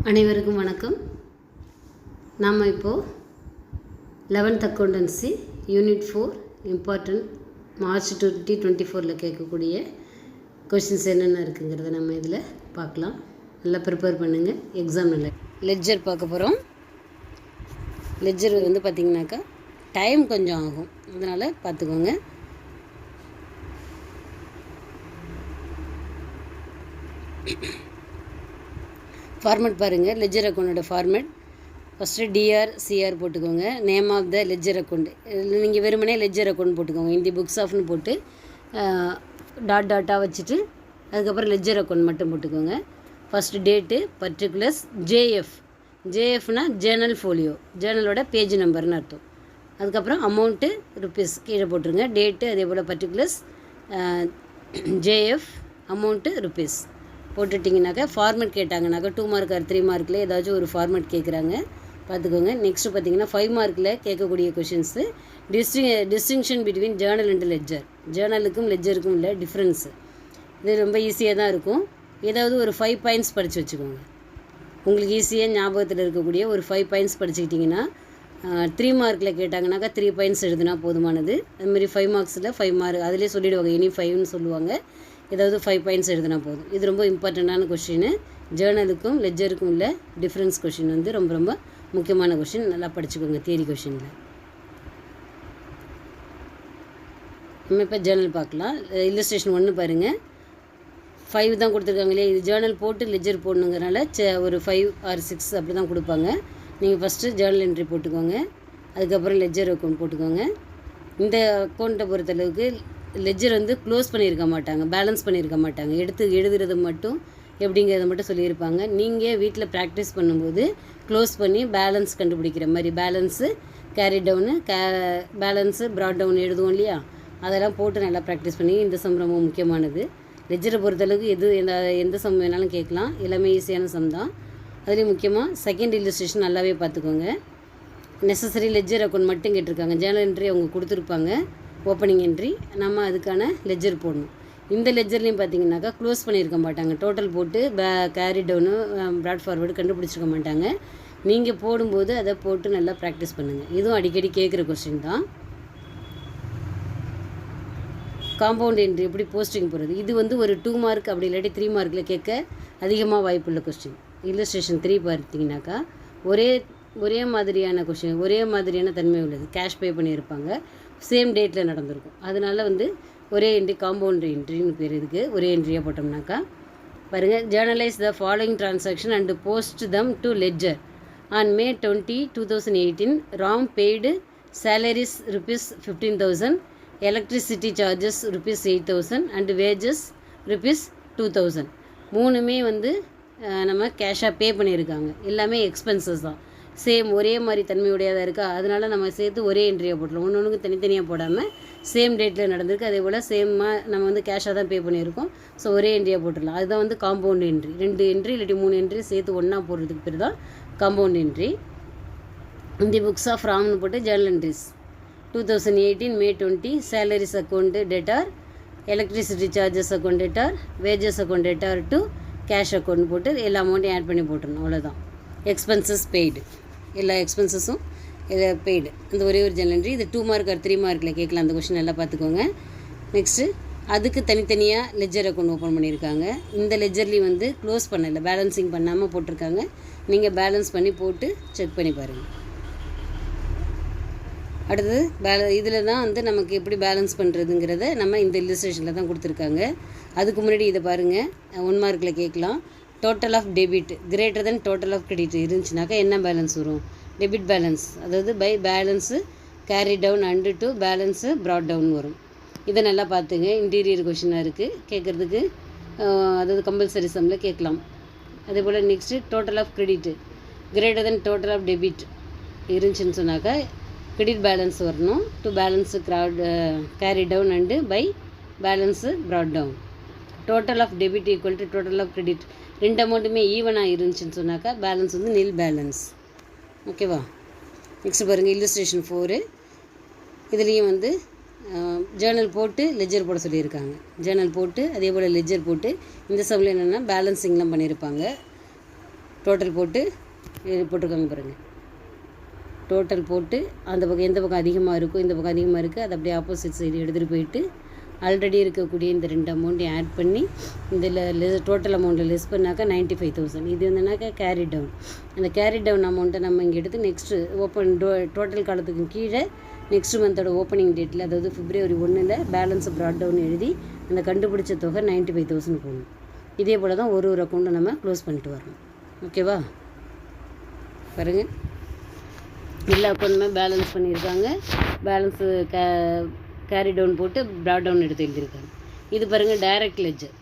அனைவருக்கும் வணக்கம். நாம் இப்போது 11th accountancy unit 4 important March 2024 கேட்கக்கூடிய கொஷின்ஸ் என்னென்ன இருக்குங்கிறத நம்ம இதில் பார்க்கலாம். நல்லா ப்ரிப்பேர் பண்ணுங்கள், எக்ஸாம் நல்லா. லெட்ஜர் பார்க்க போகிறோம். லெட்ஜர் பார்த்திங்கனாக்கா டைம் கொஞ்சம் ஆகும், அதனால் பார்த்துக்கோங்க. ஃபார்மேட் பாருங்கள். லெட்ஜர் அக்கௌண்ட்டோட ஃபார்மேட் ஃபஸ்ட்டு டிஆர் போட்டுக்கோங்க. Name of the ledger account. இதில் நீங்கள் வெறுமனே லெட்ஜர் அக்கௌண்ட் போட்டுக்கோங்க. இந்த புக்ஸ் ஆஃப்னு போட்டு டாட்டாக வச்சுட்டு அதுக்கப்புறம் லெட்ஜர் அக்கௌண்ட் மட்டும் போட்டுக்கோங்க. ஃபஸ்ட்டு டேட்டு, பர்டிகுலர்ஸ், ஜேஎஃப்னா ஜேர்னல் ஃபோலியோ, ஜேர்னலோட பேஜ் நம்பர்னு அர்த்தம். அதுக்கப்புறம் அமௌண்ட்டு ருப்பீஸ் கீழே போட்டுருங்க. டேட்டு அதே போல் பர்டிகுலர்ஸ், ஜேஎஃப், அமௌண்ட்டு ருப்பீஸ் போட்டுட்டிங்கனாக்கா ஃபார்மேட் கேட்டாங்கனாக்கா 2 மார்க் ஆர் 3 மார்க்கில் ஏதாச்சும் ஒரு ஃபார்மேட் கேட்குறாங்க, பார்த்துக்கோங்க. நெக்ஸ்ட்டு பார்த்திங்கன்னா 5 மார்க்கில் கேட்கக்கூடிய questions distinction between journal and ledger. ஜேர்னலுக்கும் லெட்ஜருக்கும் உள்ள டிஃப்ரென்ஸு இது ரொம்ப ஈஸியாக தான் இருக்கும். ஏதாவது ஒரு 5 பாயிண்ட்ஸ் படித்து வச்சுக்கோங்க. உங்களுக்கு ஈஸியாக ஞாபகத்தில் இருக்கக்கூடிய ஒரு 5 பாயிண்ட்ஸ் படிச்சுக்கிட்டிங்கன்னா 3 மார்க்கில் கேட்டாங்கனாக்கா 3 பாயிண்ட்ஸ் எழுதுனா போதுமானது. அதுமாதிரி 5 மார்க்ஸில் 5 மார்க் அதிலே சொல்லிவிடுவாங்க, இனி 5ன்னு சொல்லுவாங்க. ஏதாவது 5 பாயிண்ட்ஸ் எழுதுனா போதும். இது ரொம்ப இம்பார்ட்டண்ட்டான கொஷின். ஜேர்னலுக்கும் லெட்ஜருக்கும் உள்ள டிஃப்ரென்ஸ் கொஷின் ரொம்ப ரொம்ப முக்கியமான கொஷின். நல்லா படிச்சுக்கோங்க தியரி கொஷினில். நம்ம இப்போ ஜேர்னல் பார்க்கலாம். இல்லஸ்ட்ரேஷன் 1 பாருங்கள். 5 தான் கொடுத்துருக்காங்க இல்லையா. இது ஜேர்னல் போட்டு லெட்ஜர் போடணுங்கிறனால ஒரு 5 ஆர் 6 அப்படி தான் கொடுப்பாங்க. நீங்கள் ஃபஸ்ட்டு ஜேர்னல் என்ட்ரி போட்டுக்கோங்க, அதுக்கப்புறம் லெட்ஜர் அக்கௌண்ட் போட்டுக்கோங்க. இந்த அக்கௌண்ட்டை பொறுத்தளவுக்கு லெட்ஜர் க்ளோஸ் பண்ணியிருக்க மாட்டாங்க, பேலன்ஸ் பண்ணியிருக்க மாட்டாங்க. எடுத்து எழுதுறது மட்டும் எப்படிங்கிறத மட்டும் சொல்லியிருப்பாங்க. நீங்கள் வீட்டில் ப்ராக்டிஸ் பண்ணும்போது க்ளோஸ் பண்ணி பேலன்ஸ் கண்டுபிடிக்கிற மாதிரி balance carry down balance brought down எழுதுவோம் இல்லையா, அதெல்லாம் போட்டு நல்லா ப்ராக்டிஸ் பண்ணி. இந்த சம் ரொம்ப முக்கியமானது. லெட்ஜரை பொறுத்தளவுக்கு எந்த சம் வேணாலும் கேட்கலாம், எல்லாமே ஈஸியான சம் தான். அதுலேயும் முக்கியமாக செகண்ட் இல்லஸ்ட்ரேஷன் நல்லாவே பார்த்துக்கோங்க. நெசசரி லெட்ஜர் அக்கௌண்ட் மட்டும் கேட்டிருக்காங்க. ஜேர்னல் என்ட்ரி அவங்க கொடுத்துருப்பாங்க, ஓப்பனிங் என்ட்ரி. நம்ம அதுக்கான லெட்ஜர் போடணும். இந்த லெட்ஜர்லேயும் பார்த்தீங்கன்னாக்கா க்ளோஸ் பண்ணியிருக்க மாட்டாங்க. டோட்டல் போட்டு கேரி டவுனு ப்ராட் ஃபார்வர்டு கண்டுபிடிச்சிருக்க மாட்டாங்க. நீங்கள் போடும்போது அதை போட்டு நல்லா ப்ராக்டிஸ் பண்ணுங்கள். இதுவும் அடிக்கடி கேட்குற கொஸ்டின் தான். காம்பவுண்ட் என்ட்ரி எப்படி போஸ்டிங் போடுறது, இது ஒரு 2 மார்க் அப்படி இல்லாட்டி 3 மார்க்கில் கேட்க அதிகமாக வாய்ப்புள்ள கொஸ்டின். இல்லஸ்ட்ரேஷன் 3 பார்த்தீங்கன்னாக்கா ஒரே மாதிரியான கொஷின், ஒரே மாதிரியான தன்மை உள்ளது. கேஷ் பே பண்ணியிருப்பாங்க, சேம் டேட்டில் நடந்திருக்கும். அதனால் ஒரே என்ட்ரி காம்பவுண்ட் என்ட்ரின்னு பேர். இதுக்கு ஒரே என்ட்ரியாக போட்டோம்னாக்கா பாருங்கள். ஜேர்னலைஸ் the following transaction and post them to ledger on May 20, 2018. Ram paid salaries ₹15,000, electricity charges ₹8,000 and wages ₹2,000. மூணுமே நம்ம கேஷாக பே பண்ணியிருக்காங்க. எல்லாமே எக்ஸ்பென்சஸ் தான். சேம் ஒரே மாதிரி தன்மையுடையதாக இருக்கா, அதனால் நம்ம சேர்த்து ஒரே என்ட்ரியாக போட்டலாம். ஒன்று தனித்தனியாக போடாமல் சேம் டேட்டில் நடந்திருக்கு. அதே போல் சேமாக நம்ம கேஷாக தான் பே பண்ணியிருக்கோம். ஸோ ஒரே என்ட்ரியாக போட்டுடலாம். அதுதான் காம்பவுண்ட் என்ட்ரி. 2 என்ட்ரி இல்லாட்டி 3 என்ட்ரி சேர்த்து ஒன்றா போடுறதுக்கு பேர் தான் காம்பவுண்ட் என்ட்ரி. இந்த புக்ஸ் ஆஃப் ராம்னு போட்டு Journal entries 2018 May 20 salaries account டேட்டார், electricity charges account டேட்டார், wages account டேட்டார் to cash account போட்டு எல்லா அமௌண்ட்டையும் ஆட் பண்ணி போட்டுடணும். அவ்வளோதான். எக்ஸ்பென்சஸ் பெய்டு, எல்லா எக்ஸ்பென்சஸும் பெய்டு. அந்த ஒரே ஒரு ஜேர்னல் என்ட்ரி. இது 2 மார்க் ஆர் 3 மார்க்கில் கேட்கலாம். அந்த கொஷின் எல்லாம் பார்த்துக்கோங்க. நெக்ஸ்ட்டு அதுக்கு தனித்தனியாக லெட்ஜர் அக்கௌண்ட் ஓப்பன் பண்ணியிருக்காங்க. இந்த லெட்ஜர்லேயும் க்ளோஸ் பண்ணலை, பேலன்சிங் பண்ணாமல் போட்டிருக்காங்க. நீங்கள் பேலன்ஸ் பண்ணி போட்டு செக் பண்ணி பாருங்கள். அடுத்தது இதில் தான் நமக்கு எப்படி பேலன்ஸ் பண்ணுறதுங்கிறத நம்ம இந்த இல்லஸ்ட்ரேஷனில் தான் கொடுத்துருக்காங்க. அதுக்கு முன்னாடி இதை பாருங்கள். 1 மார்க்கில் கேட்கலாம். Total of debit greater than total of credit இருந்துச்சுனாக்கா என்ன பேலன்ஸ் வரும்? டெபிட் பேலன்ஸ், அதாவது by balance carry down and to balance brought down வரும். இதை நல்லா பார்த்துங்க. இன்டீரியர் கொஷினாக இருக்குது கேட்குறதுக்கு, அதாவது கம்பல்சரி சம்மில் கேட்கலாம். அதே போல் next total of credit greater than total of debit இருந்துச்சுன்னு சொன்னாக்கா கிரெடிட் பேலன்ஸ் வரணும். To balance carry down and by balance brought down. Total of debit equal to total of credit 2 அமௌண்ட்டுமே ஈவனாக இருந்துச்சுன்னு சொன்னாக்கா பேலன்ஸ் நில் பேலன்ஸ். ஓகேவா? நெக்ஸ்ட் பாருங்கள் இல்லஸ்ட்ரேஷன் 4. இதுலேயும் ஜேர்னல் போட்டு லெட்ஜர் போட சொல்லியிருக்காங்க. ஜேர்னல் போட்டு அதே போல் லெட்ஜர் போட்டு இந்த சம்மில் என்னென்னா பேலன்சிங்லாம் பண்ணியிருப்பாங்க. டோட்டல் போட்டு போட்டிருக்காங்க பாருங்கள். டோட்டல் போட்டு அந்த பக்கம் எந்த பக்கம் அதிகமாக இருக்கோ இந்த பக்கம் அதிகமாக இருக்குது அதை ஆப்போசிட் சைடு எடுத்துகிட்டு போயிட்டு ஆல்ரெடி இருக்கக்கூடிய இந்த 2 அமௌண்ட்டையும் ஆட் பண்ணி இதில் டோட்டல் அமௌண்ட்டில் லெஸ் பண்ணாக்கா 95,000. இது வந்துனாக்கா கேரி டவுன். அந்த கேரி டவுன் அமௌண்ட்டை நம்ம இங்கே எடுத்து நெக்ஸ்ட்டு டோட்டல் காலத்துக்கு கீழே நெக்ஸ்ட் மந்தோட ஓப்பனிங் டேட்டில், அதாவது February 1 பேலன்ஸை ப்ராட் டவுன் எழுதி அந்த கண்டுபிடிச்ச தொகை 95,000 போகணும். இதே போல் தான் ஒரு அக்கௌண்ட்டை நம்ம க்ளோஸ் பண்ணிட்டு வரணும். ஓகேவா? பாருங்கள், எல்லா அக்கௌண்ட்டுமே பேலன்ஸ் பண்ணியிருக்காங்க. பேலன்ஸு கேரி டவுன் போட்டு ப்ராட் டவுன் எடுத்து எழுதியிருக்காங்க. இது பாருங்கள் டைரக்ட் லெட்ஜர்.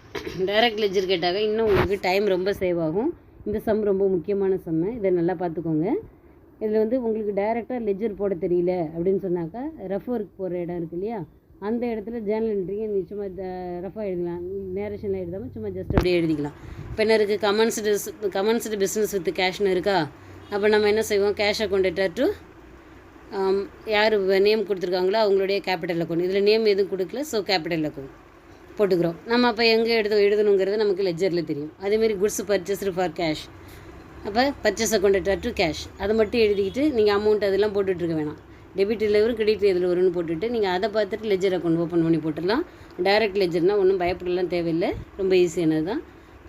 டைரக்ட் லெட்ஜர் கேட்டாங்க இன்னும் உங்களுக்கு டைம் ரொம்ப சேவ் ஆகும். இந்த சம் ரொம்ப முக்கியமான சம்மு, இதை நல்லா பார்த்துக்கோங்க. இதில் உங்களுக்கு டைரெக்டாக லெட்ஜர் போட தெரியல அப்படின்னு சொன்னாக்கா ரஃப் ஒர்க் போடுற இடம் இருக்குது இல்லையா, அந்த இடத்துல ஜேர்னல் என்ட்ரிங்க நீ சும்மா ரஃபாக எழுதலாம். நேரேஷனில் எழுதாமல் சும்மா ஜஸ்ட் அப்படியே எழுதிக்கலாம். இப்போ என்ன இருக்குது, கமன்ஸ்டு பிஸ்னஸ் வித் கேஷ்னு இருக்கா. அப்போ நம்ம என்ன செய்வோம், கேஷ் அக்கௌண்ட் டு யார் நேம் கொடுத்துருக்காங்களோ அவங்களுடைய கேபிட்டல் அக்கௌண்ட். இதில் நேம் எதுவும் கொடுக்கல, ஸோ கேபிட்டல் அக்கௌண்ட் போட்டுக்கிறோம். நம்ம அப்போ எங்கே எழுதணுங்கிறது நமக்கு லெட்ஜரில் தெரியும். அதேமாரி குட்ஸ் பர்ச்சேஸ்டு ஃபார் கேஷ், அப்போ பர்ச்சேஸ் அக்கௌண்ட் டு கேஷ் அதை மட்டும் எழுதிக்கிட்டு நீங்கள் அமௌண்ட் அதெல்லாம் போட்டுட்ருக்க வேணாம். டெபிட் இதில் வரும், கிரெடிட் இதில் வரும்னு போட்டுட்டு நீங்கள் அதை பார்த்துட்டு லெட்ஜர் அக்கௌண்ட் ஓப்பன் பண்ணி போட்டுடலாம். டைரக்ட் லெட்ஜர்னால் ஒன்றும் பயப்படலாம் தேவையில்லை, ரொம்ப ஈஸியானது தான்.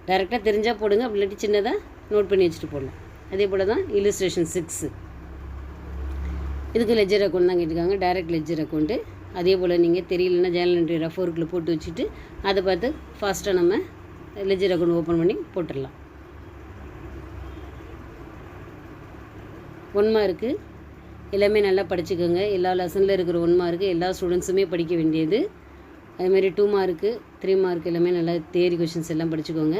டைரெக்டாக தெரிஞ்சால் போடுங்க, அப்படி இல்லாட்டி சின்னதாக நோட் பண்ணி வச்சுட்டு போடலாம். அதே போல் தான் இல்லுஸ்ட்ரேஷன் 6, இதுக்கு லெட்ஜர் அக்கௌண்ட் தான் கேட்டிருக்காங்க, டைரக்ட் லெட்ஜர் அக்கௌண்ட்டு. அதே போல் நீங்கள் தெரியலன்னா ஜேர்னல் என்ட்ரி ரஃப் ஒர்க்கில் போட்டு வச்சுட்டு அதை பார்த்து ஃபாஸ்ட்டாக நம்ம லெட்ஜர் அக்கௌண்ட் ஓப்பன் பண்ணி போட்டுடலாம். 1 மார்க்கு எல்லாமே நல்லா படிச்சுக்கோங்க. எல்லா லெசனில் இருக்கிற 1 மார்க்கு எல்லா ஸ்டூடெண்ட்ஸுமே படிக்க வேண்டியது. அதுமாரி 2 மார்க்கு 3 மார்க் எல்லாமே நல்லா தியரி கொஷின்ஸ் எல்லாம் படிச்சுக்கோங்க.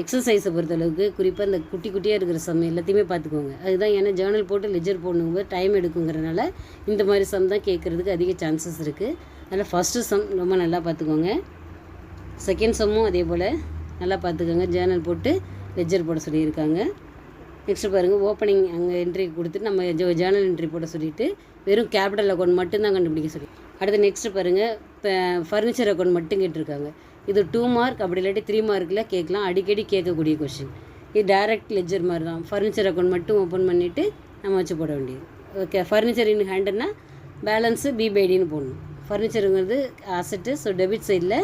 எக்ஸசைஸை பொறுத்தளவுக்கு குறிப்பாக இந்த குட்டியாக இருக்கிற சம் எல்லாத்தையுமே பார்த்துக்கோங்க. அதுதான், ஏன்னா ஜேர்னல் போட்டு லெட்ஜர் போடணும்போது டைம் எடுக்குங்கிறனால இந்த மாதிரி சம் தான் கேட்குறதுக்கு அதிக சான்சஸ் இருக்குது. அதனால் ஃபஸ்ட்டு சம் ரொம்ப நல்லா பார்த்துக்கோங்க. செகண்ட் சம்மும் அதே போல் நல்லா பார்த்துக்கோங்க. ஜேர்னல் போட்டு லெட்ஜர் போட சொல்லியிருக்காங்க. நெக்ஸ்ட்டு பாருங்கள், ஓப்பனிங் அங்கே என்ட்ரி கொடுத்துட்டு நம்ம ஜேர்னல் என்ட்ரி போட சொல்லிவிட்டு வெறும் கேபிட்டல் அக்கௌண்ட் மட்டும்தான் கண்டுபிடிக்க சொல்லி. அடுத்து நெக்ஸ்ட்டு பாருங்கள், இப்போ ஃபர்னிச்சர் அக்கௌண்ட் மட்டும் கேட்டிருக்காங்க. இது 2 மார்க் அப்படி இல்லாட்டி 3 மார்க்கில் கேட்கலாம், அடிக்கடி கேட்கக்கூடிய கொஷின். இது டைரக்ட் லெட்ஜர் மாதிரி தான். ஃபர்னிச்சர் அக்கௌண்ட் மட்டும் ஓப்பன் பண்ணிவிட்டு நம்ம வச்சு போட வேண்டியது. ஓகே, ஃபர்னிச்சர் இன் ஹேண்டுன்னா பேலன்ஸு B/Dன்னு போடணும். ஃபர்னிச்சருங்கிறது அசட்டு, ஸோ டெபிட் சைடில்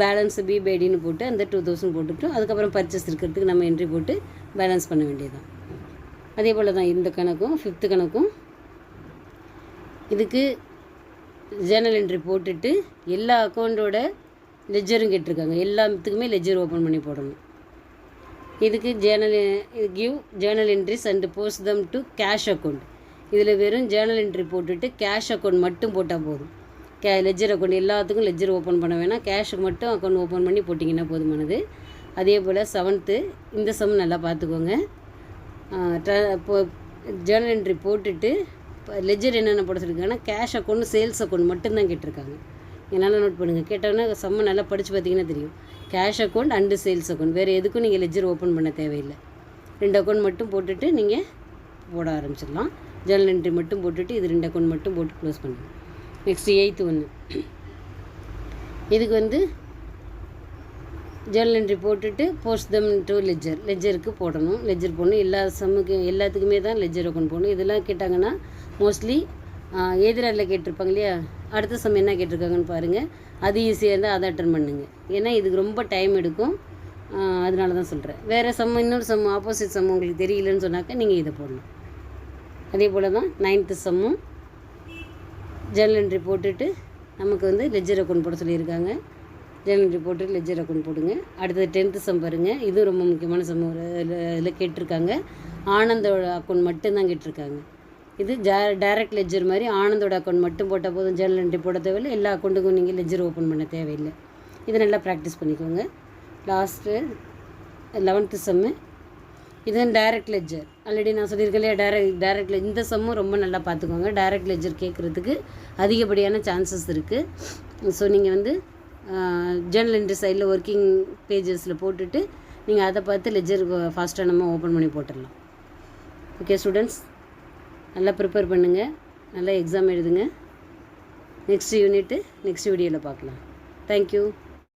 பேலன்ஸு B/Dன்னு போட்டு அந்த 2000 போட்டுவிட்டு அதுக்கப்புறம் பர்ச்சேஸ் இருக்கிறதுக்கு நம்ம என்ட்ரி போட்டு பேலன்ஸ் பண்ண வேண்டியது தான். அதே போல் தான் இந்த கணக்கும் 5th கணக்கும். இதுக்கு ஜேர்னல் என்ட்ரி போட்டுட்டு எல்லா அக்கௌண்ட்டோட லெட்ஜரும் கேட்டிருக்காங்க. எல்லாத்துக்குமே லெட்ஜர் ஓப்பன் பண்ணி போடணும். இதுக்கு give Journal entries and post them to cash account. இதில் வெறும் ஜேர்னல் என்ட்ரி போட்டுட்டு கேஷ் அக்கௌண்ட் மட்டும் போட்டால் போதும். லெட்ஜர் அக்கௌண்ட் எல்லாத்துக்கும் லெட்ஜர் ஓப்பன் பண்ண வேணாம், கேஷுக்கு மட்டும் அக்கௌண்ட் ஓப்பன் பண்ணி போட்டிங்கன்னா போதுமானது. அதே போல் 7th இந்த சம் நல்லா பார்த்துக்கோங்க. ஜேர்னல் என்ட்ரி போட்டுட்டு லெட்ஜர் என்னென்ன போட சொல்லியிருக்காங்கன்னா கேஷ் அக்கௌண்ட் சேல்ஸ் அக்கௌண்ட் மட்டும்தான் கேட்டிருக்காங்க. நல்லா நோட் பண்ணுங்கள். கேட்டோன்னா சம்ம நல்லா படித்து பார்த்தீங்கன்னா தெரியும். Cash account and sales account, வேறு எதுக்கும் நீங்கள் லெட்ஜர் ஓப்பன் பண்ண தேவையில்லை. 2 அக்கௌண்ட் மட்டும் போட்டுட்டு நீங்கள் போட ஆரம்பிச்சிடலாம். ஜேர்னல் என்ட்ரி மட்டும் போட்டுட்டு இது 2 அக்கௌண்ட் மட்டும் போட்டு க்ளோஸ் பண்ணுங்கள். நெக்ஸ்ட் 8th 1, இதுக்கு ஜேர்னல் என்ட்ரி போட்டுட்டு போஸ்ட் தம் டு லெட்ஜருக்கு போடணும். லெட்ஜர் போடணும். எல்லாத்துக்குமே தான் லெட்ஜர் அக்கௌண்ட் போடணும். இதெல்லாம் கேட்டாங்கன்னா மோஸ்ட்லி எதிரில் கேட்டிருப்பாங்க இல்லையா. அடுத்த சம் என்ன கேட்டிருக்காங்கன்னு பாருங்கள். அது ஈஸியாக இருந்தால் அதை அட்டன் பண்ணுங்க, ஏன்னா இதுக்கு ரொம்ப டைம் எடுக்கும். அதனால தான் சொல்கிறேன். வேறு இன்னொரு சம் ஆப்போசிட் சம் உங்களுக்கு தெரியலன்னு சொன்னாக்கா நீங்கள் இதை போடணும். அதே போல் தான் 9th சம்மும் ஜேர்னல் என்ட்ரி போட்டுட்டு நமக்கு லெட்ஜர் அக்கௌண்ட் போட சொல்லியிருக்காங்க. ஜேர்னல் என்ட்ரி போட்டுட்டு லெட்ஜர் அக்கௌண்ட் போடுங்க. அடுத்தது 10th சம் பாருங்கள். இதுவும் ரொம்ப முக்கியமான சம். இதில் கேட்டிருக்காங்க ஆனந்தோட அக்கௌண்ட் மட்டும்தான் கேட்டிருக்காங்க. இது டைரக்ட் லெட்ஜர் மாதிரி ஆனந்தோட அக்கௌண்ட் மட்டும் போட்டால் போதும். ஜேர்னல் என்ட்ரி போட தேவையில்லை. எல்லா அக்கௌண்ட்டுக்கும் நீங்கள் லெட்ஜர் ஓப்பன் பண்ண தேவையில்லை. இதை நல்லா ப்ராக்டிஸ் பண்ணிக்கோங்க. லாஸ்ட்டு 11th சம்மு, இது டைரக்ட் லெட்ஜர். ஆல்ரெடி நான் சொல்லியிருக்கேன் இல்லையா, டைரக்ட் இந்த சம்மும் ரொம்ப நல்லா பார்த்துக்கோங்க. டைரக்ட் லெட்ஜர் கேட்குறதுக்கு அதிகப்படியான சான்சஸ் இருக்குது. ஸோ நீங்கள் ஜேர்னல் என்ட்ரி சைடில் ஒர்க்கிங் பேஜஸில் போட்டுட்டு நீங்கள் அதை பார்த்து லெட்ஜர் ஃபாஸ்ட்டாக நம்ம ஓப்பன் பண்ணி போட்டுடலாம். ஓகே ஸ்டூடெண்ட்ஸ், நல்லா ப்ரிப்பேர் பண்ணுங்கள், நல்லா எக்ஸாம் எழுதுங்க. நெக்ஸ்ட் யூனிட்டு நெக்ஸ்ட் வீடியோவில் பார்க்கலாம். தேங்க்யூ.